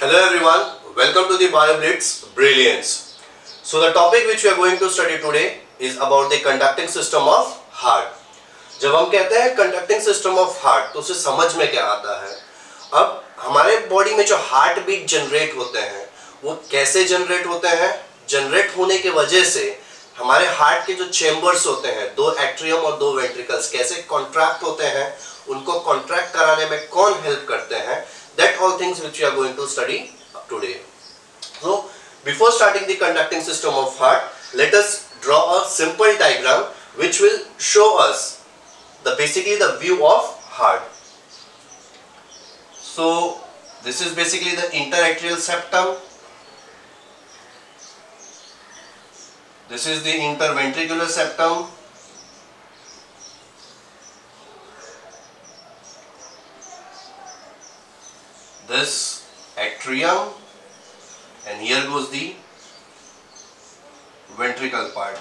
Hello everyone, welcome to the BioBlitz Brilliance. So the topic which we are going to study today is about the conducting system of heart. जब हम कहते हैं conducting system of heart तो उसे समझ में क्या आता है? अब हमारे बॉडी में जो हार्ट बीट जनरेट होते हैं वो कैसे जनरेट होते हैं? जनरेट होने के वजह से हमारे हार्ट के जो चेम्बर्स होते हैं, दो एट्रियम और दो वेंट्रिकल्स कैसे कॉन्ट्रैक्ट होते हैं, उनको कॉन्ट्रैक्ट कराने में कौन हेल्प करते हैं, that all things which we are going to study today. So before starting the conducting system of heart, let us draw a simple diagram which will show us basically the view of heart. So this is basically the interatrial septum. This is the interventricular septum. This atrium, and here goes the ventricle part.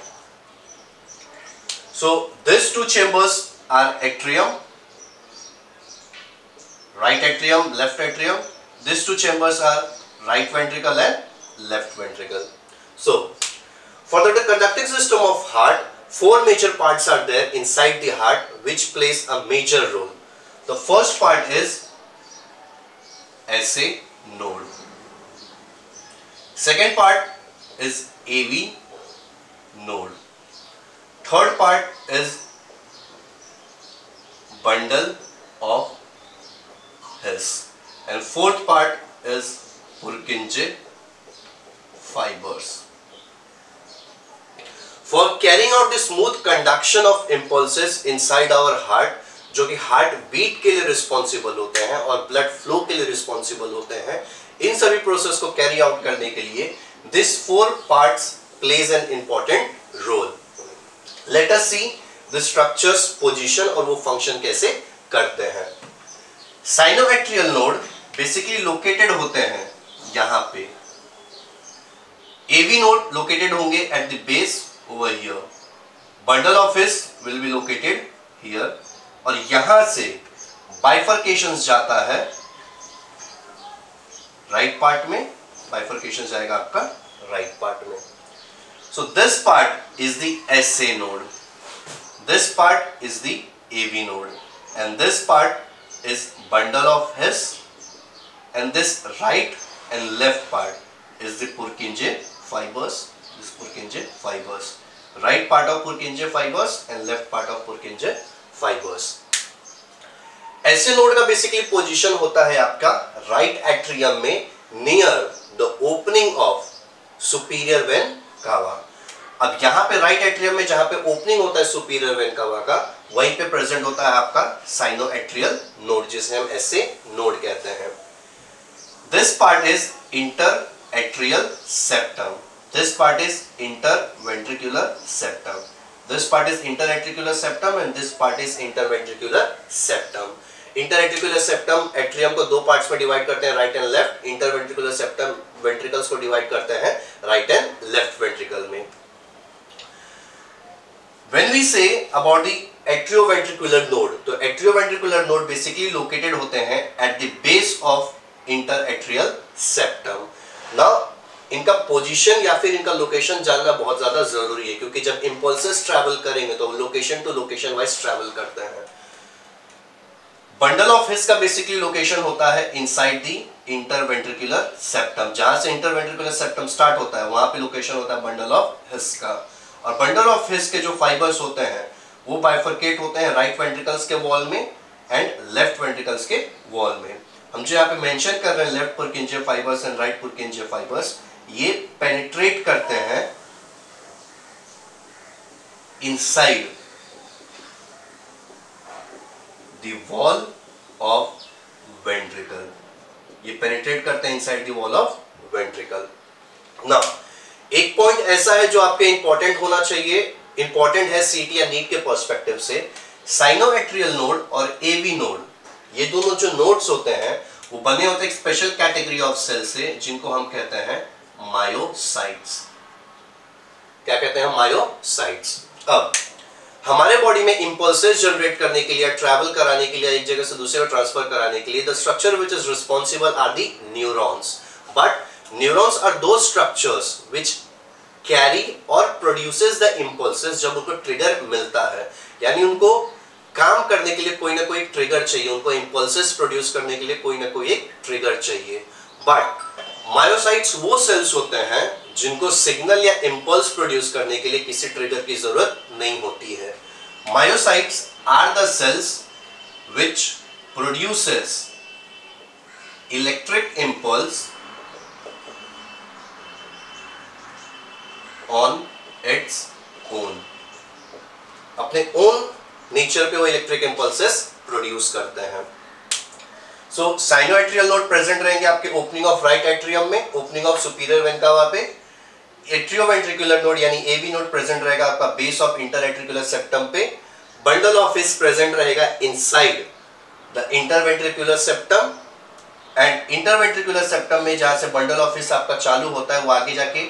So these two chambers are atrium, right atrium, left atrium. These two chambers are right ventricle and left ventricle. So for the conducting system of heart, four major parts are there inside the heart which plays a major role. The first part is SA node. Second part is AV node. Third part is bundle of His, and fourth part is Purkinje fibers. For carrying out the smooth conduction of impulses inside our heart, जो कि heart beat के लिए responsible होते हैं और blood flow के लिए responsible होते हैं, इन सभी प्रोसेस को कैरी आउट करने के लिए this four parts plays an important role. Let us see the structures, position और वो फंक्शन कैसे करते हैं. साइनोएट्रियल नोड बेसिकली लोकेटेड होते हैं यहाँ पे. एवी नोड लोकेटेड होंगे at the base over here. Bundle of his will be located here. और यहां से बाइफर्केशन जाता है राइट पार्ट में. बाइफर्केशन जाएगा आपका राइट पार्ट में. So this part is the SA node, this part is the AV node, and this part is bundle of His, and this right and left part is the Purkinje fibers. This Purkinje fibers, right part of Purkinje fibers and left part of Purkinje fibers. ऐसे node का basically position होता है आपका right atrium में near the opening of superior vena cava. अब यहाँ पे right atrium में जहां पे ओपनिंग होता है सुपीरियर वेन कावा का, वहीं पे प्रेजेंट होता है आपका साइनोएट्रियल नोड, जिसे हम ऐसे नोड कहते हैं. This part is inter atrial septum. This part is interventricular septum. This part is interatricular septum and this part is interventricular septum. Interatricular septum atrium को दो पार्ट्स में डिवाइड करते हैं, right and left. Interventricular septum ventricles को divide करते हैं right and left ventricle में. When we say about the atrioventricular node, तो atrioventricular node basically located होते हैं at the base of interatrial septum. Now इनका पोजीशन या फिर इनका लोकेशन जानना बहुत ज्यादा जरूरी है, क्योंकि जब इंपल्सेस ट्रैवल करेंगे तो location to location wise travel करते हैं. बंडल ऑफ हिस का बेसिकली लोकेशन होता है इनसाइड द इंटरवेंट्रिकुलर सेप्टम. जहां से इंटरवेंट्रिकुलर सेप्टम स्टार्ट होता है वहां पे लोकेशन होता है बंडल ऑफ हिस का. और बंडल ऑफ हिस के जो फाइबर्स होते हैं वो बाइफर्केट होते हैं राइट वेंट्रिकल्स के वॉल में एंड लेफ्ट वेंट्रिकल्स के वॉल में. हम जो यहाँ पे मेंशन कर रहे हैं left पुरकिंजे fibers and right पुरकिंजे fibres, ये पेनिट्रेट करते हैं inside the wall of ventricle. ये पेनिट्रेट करते हैं inside the wall of ventricle. Now एक पॉइंट ऐसा है जो आपके इंपॉर्टेंट होना चाहिए, इंपॉर्टेंट है सीटी या नीट के पर्सपेक्टिव से. साइनोएट्रियल नोड और एवी नोड, ये दोनों जो नोड्स होते हैं वो बने होते हैं एक स्पेशल कैटेगरी ऑफ सेल से, जिनको हम कहते हैं मायोसाइट्स. क्या कहते हैं? मायोसाइट्स. अब हमारे बॉडी में इंपल्सेस जनरेट करने के लिए, ट्रैवल कराने के लिए, एक जगह से दूसरे को ट्रांसफर कराने के लिए the structure which is responsible are the neurons. But neurons are the structures which carry और प्रोड्यूसेस द इम्पल्सेस जब उनको ट्रिगर मिलता है, यानी उनको काम करने के लिए कोई ना कोई ट्रिगर चाहिए, उनको इम्पल्सेस प्रोड्यूस करने के लिए कोई ना कोई एक ट्रिगर चाहिए। बट मायोसाइट्स वो सेल्स होते हैं जिनको सिग्नल या इम्पल्स प्रोड्यूस करने के लिए किसी ट्रिगर की जरूरत नहीं होती है। Myocytes are the cells which produces electric impulse on its own, अपने own नेचर पे वो इलेक्ट्रिक इंपल्सेस प्रोड्यूस करते हैं। सो साइनोएट्रियल नोड प्रेजेंट रहेंगे आपके ओपनिंग ऑफ राइट एट्रियम में, ओपनिंग ऑफ सुपीरियर वेन का वहां पे। एट्रियोवेंट्रिकुलर नोड यानी एवी नोड प्रेजेंट रहेगा आपका बेस ऑफ इंटरएट्रिकुलर सेप्टम पे। बंडल ऑफ हिस प्रेजेंट रहेगा inside the interventricular septum, and interventricular septum में जहां से बंडल ऑफ हिस आपका चालू होता है वो आगे जाके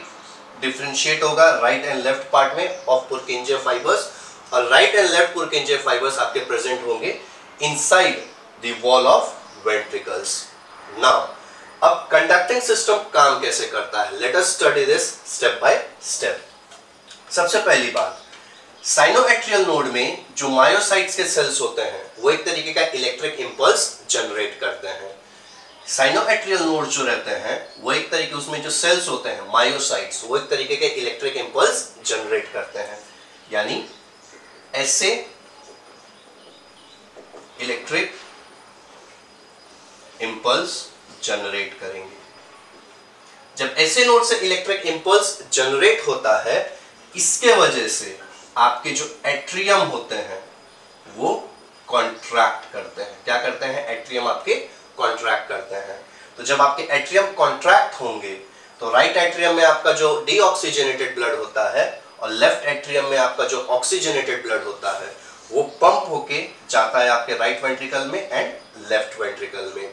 डिफरेंशिएट होगा राइट एंड लेफ्ट पार्ट में ऑफ पुरकिंजे फाइबर्स, और राइट एंड लेफ्ट पुरकिंजे फाइबर्स आपके प्रेजेंट होंगे inside the wall of ventricles. Now अब कंडक्टिंग सिस्टम काम कैसे करता है, let us study this step by step. सबसे पहली बात, साइनोएट्रियल नोड में जो मायोसाइट्स के सेल्स होते हैं वो एक तरीके का इलेक्ट्रिक इंपल्स जनरेट करते हैं। साइनोएट्रियल नोड जो रहते हैं वो एक तरीके, उसमें जो सेल्स होते हैं मायोसाइट्स, वो एक तरीके के इलेक्ट्रिक इंपल्स जनरेट करते हैं, यानी ऐसे इलेक्ट्रिक इंपल्स जनरेट करेंगे। जब ऐसे नोड से इलेक्ट्रिक इंपल्स जनरेट होता है, इसके वजह से आपके जो एट्रियम होते हैं वो कॉन्ट्रैक्ट करते हैं। क्या करते हैं? एट्रियम आपके कॉन्ट्रैक्ट करते हैं। तो जब आपके एट्रियम कॉन्ट्रैक्ट होंगे तो राइट एट्रियम में आपका जो डीऑक्सीजनेटेड ब्लड होता है और लेफ्ट एट्रियम में आपका जो ऑक्सीजनेटेड ब्लड होता है वो पंप होके जाता है आपके राइट वेंट्रिकल में एंड लेफ्ट वेंट्रिकल में।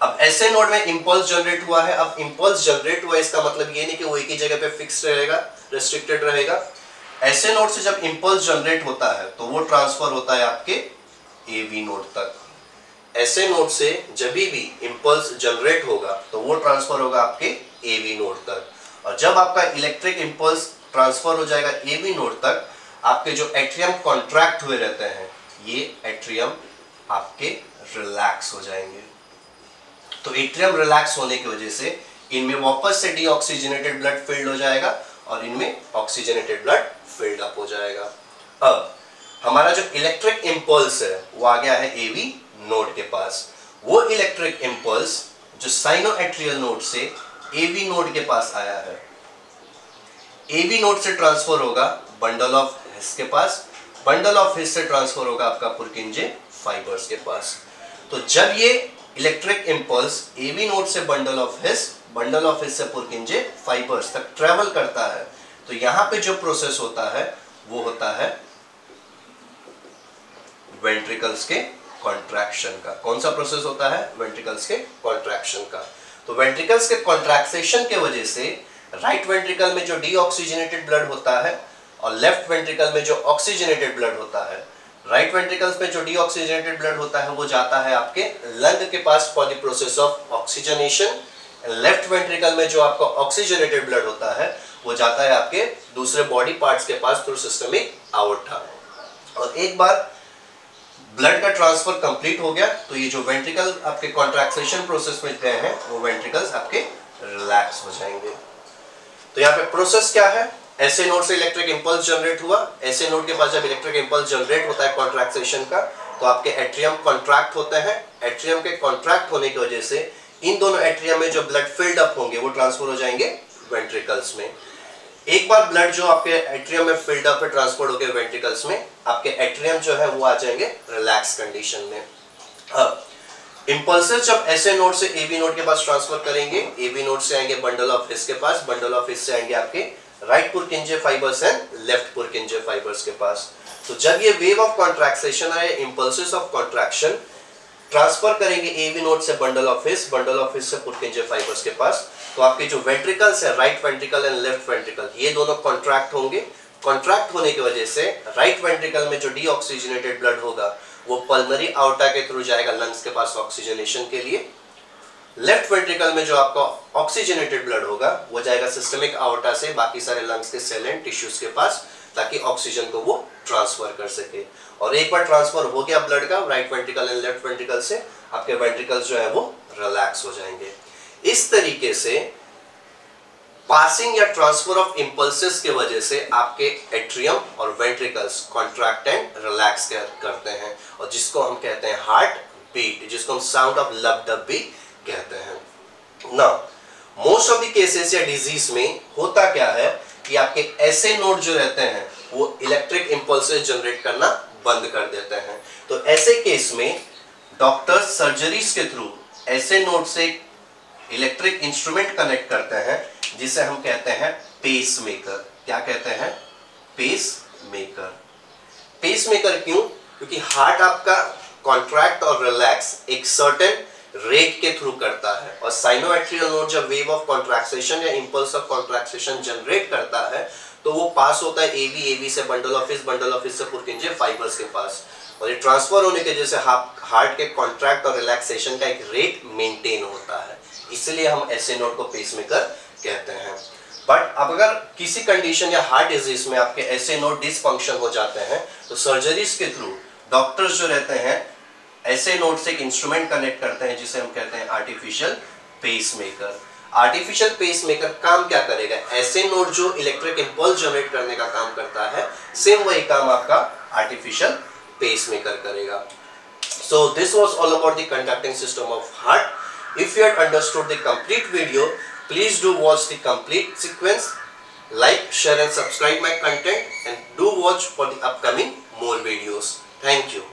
अब ऐसे नोड में इंपल्स जनरेट हुआ है। अब इंपल्स जनरेट हुआ, इसका मतलब ये नहीं कि वो एक ही जगह पे फिक्स रहेगा, रेस्ट्रिक्टेड रहेगा। ऐसे नोड से जब इंपल्स जनरेट होता है तो वो ट्रांसफर होता है आपके एवी नोड तक। ऐसे नोड से जब भी इंपल्स जनरेट होगा तो वो ट्रांसफर होगा आपके एवी नोड तक, और जब आपका इलेक्ट्रिक इंपल्स ट्रांसफर हो जाएगा एवी नोड तक, आपके जो एट्रियम कॉन्ट्रैक्ट हुए रहते हैं ये एट्रियम आपके रिलैक्स हो जाएंगे। तो एट्रियम रिलैक्स होने की वजह से इनमें वापस से डीऑक्सीजनेटेड ब्लड फिल्ड हो जाएगा और इनमें ऑक्सीजनेटेड ब्लड फिल्ड अप हो जाएगा। अब हमारा जो इलेक्ट्रिक इंपल्स है वो आ गया है एवी नोड के पास। वो इलेक्ट्रिक इंपल्स जो साइनोएट्रियल नोड से एवी नोड के पास आया है, एवी नोड से ट्रांसफर होगा बंडल ऑफ हिस के पास, बंडल ऑफ हिस से ट्रांसफर होगा आपका पुरकिंजे फाइबर्स के पास। तो जब ये इलेक्ट्रिक इंपल्स एवी नोड से बंडल ऑफ हिस से पुरकिंजे फाइबर्स तक ट्रेवल करता है, तो यहां पे जो प्रोसेस होता है वो होता है वेंट्रिकल्स के कॉन्ट्रैक्शन का। कौन सा प्रोसेस होता है? वेंट्रिकल्स के कॉन्ट्रैक्शन का। तो वेंट्रिकल्स के कॉन्ट्रैक्शन के वजह से राइट वेंट्रिकल में जो डीऑक्सीजनेटेड ब्लड होता है और लेफ्ट वेंट्रिकल में जो ऑक्सीजनेटेड ब्लड होता है, राइट वेंट्रिकल्स में जो डीऑक्सीजनेटेड ब्लड होता है वो जाता है आपके लंग के पास for the process of oxygenation. Left ventricle में जो आपका ऑक्सीजनेटेड ब्लड होता है वो जाता है आपके दूसरे बॉडी पार्ट्स के पास थ्रू सिस्टमिक आउटा। और एक बार ब्लड का ट्रांसफर कंप्लीट हो गया तो ये जो वेंट्रिकल आपके कॉन्ट्रैक्शन प्रोसेस में गए हैं वो वेंट्रिकल्स आपके रिलैक्स हो जाएंगे। तो यहाँ पे प्रोसेस क्या है? ऐसे नोड से इलेक्ट्रिक इंपल्स जनरेट हुआ, ऐसे नोड के पास जब इलेक्ट्रिक इंपल्स जनरेट होता है कॉन्ट्रैक्शन का तो आपके एट्रियम कॉन्ट्रैक्ट होते हैं। एट्रियम के कॉन्ट्रैक्ट होने की वजह से इन दोनों एट्रियम में जो ब्लड फिल्ड अप होंगे वो ट्रांसफर हो जाएंगे वेंट्रिकल्स में। एक बार ब्लड जो आपके एट्रियम में फिल्ड अप है ट्रांसफर हो गए वेंट्रिकल्स में, आपके एट्रियम जो है वो आ जाएंगे रिलैक्स कंडीशन में। अब इंपल्सेस जब ऐसे नोड से एबी नोड के पास ट्रांसफर करेंगे, एबी नोड से आएंगे बंडल ऑफ हिस के पास, बंडल ऑफ हिस से आएंगे आपके right पुरकिंजे fibers and left पुरकिंजे fibres के पास। तो जब ये वेव ऑफ कॉन्ट्रैक्शन है, इंपल्सेस ऑफ कॉन्ट्रैक्शन ट्रांसफर करेंगे एवी नोड से बंडल ऑफ हिस से पुरकिंजे फाइबर्स के पास, तो आपके जो वेंट्रिकल्स है right ventricle and left ventricle ये दोनों कॉन्ट्रैक्ट होंगे। कॉन्ट्रैक्ट होने की वजह से राइट वेंट्रिकल में जो डीऑक्सीजनेटेड ब्लड होगा वो पल्मोनरी आउटा के थ्रू जाएगा लंग्स के पास ऑक्सीजनेशन के लिए। लेफ्ट वेंट्रिकल में जो आपका ऑक्सीजनेटेड ब्लड होगा वो जाएगा सिस्टमिक आवर्टा से बाकी सारे लंग्स के सेल एंड टिश्यूज के पास, ताकि ऑक्सीजन को वो ट्रांसफर कर सके। और एक बार ट्रांसफर हो गया ब्लड का right ventricle and left ventricle से, आपके वेंट्रिकल्स जो है वो रिलैक्स हो जाएंगे। इस तरीके से पासिंग या ट्रांसफर ऑफ इंपल्सेस के वजह से आपके एट्रियम और वेंट्रिकल्स कॉन्ट्रैक्ट एंड रिलैक्स करते हैं, और जिसको हम कहते हैं हार्ट बीट, जिसको हम साउंड ऑफ लब डब भी कहते हैं। Now most of the cases या डिजीज में होता क्या है कि आपके ऐसे नोड जो रहते हैं वो इलेक्ट्रिक इंपल्सेस जनरेट करना बंद कर देते हैं। तो ऐसे केस में डॉक्टर सर्जरीज के थ्रू ऐसे नोड से इलेक्ट्रिक इंस्ट्रूमेंट कनेक्ट करते हैं जिसे हम कहते हैं पेस मेकर। क्या कहते हैं? Pace maker. पेस मेकर क्यों? क्योंकि हार्ट आपका कॉन्ट्रैक्ट और रिलैक्स एक सर्टेन रेट के थ्रू करता है, और साइनोएट्रियल नोड जब वेव ऑफ कॉन्ट्रैक्शन या इंपल्स ऑफ कॉन्ट्रैक्शन जनरेट करता है तो वो पास होता है एवी से बंडल ऑफ से पुरकिंजे फाइबर्स के पास, और ये ट्रांसफर होने के जैसे हार्ट के कॉन्ट्रैक्ट और रिलैक्सेशन का एक रेट मेंटेन होता है, इसलिए हम ऐसे नोड को पेसमेकर कहते हैं। बट अब अगर किसी कंडीशन या हार्ट डिजीज में आपके ऐसे नोड डिसफंक्शन हो जाते हैं तो सर्जरीज के थ्रू डॉक्टर्स जो रहते हैं ऐसे नोड से एक इंस्ट्रूमेंट कनेक्ट करते हैं जिसे हम कहते हैं आर्टिफिशियल पेसमेकर। आर्टिफिशियल पेसमेकर काम क्या करेगा? ऐसे नोड जो इलेक्ट्रिक इंपल्स जनरेट करने का काम करता है, सेम वही काम आपका आर्टिफिशियल पेसमेकर करेगा। So this was all about the conducting system of heart. If you had understood the complete video, please do watch the complete sequence. Like, share and subscribe my content, and do watch for the upcoming more videos. Thank you.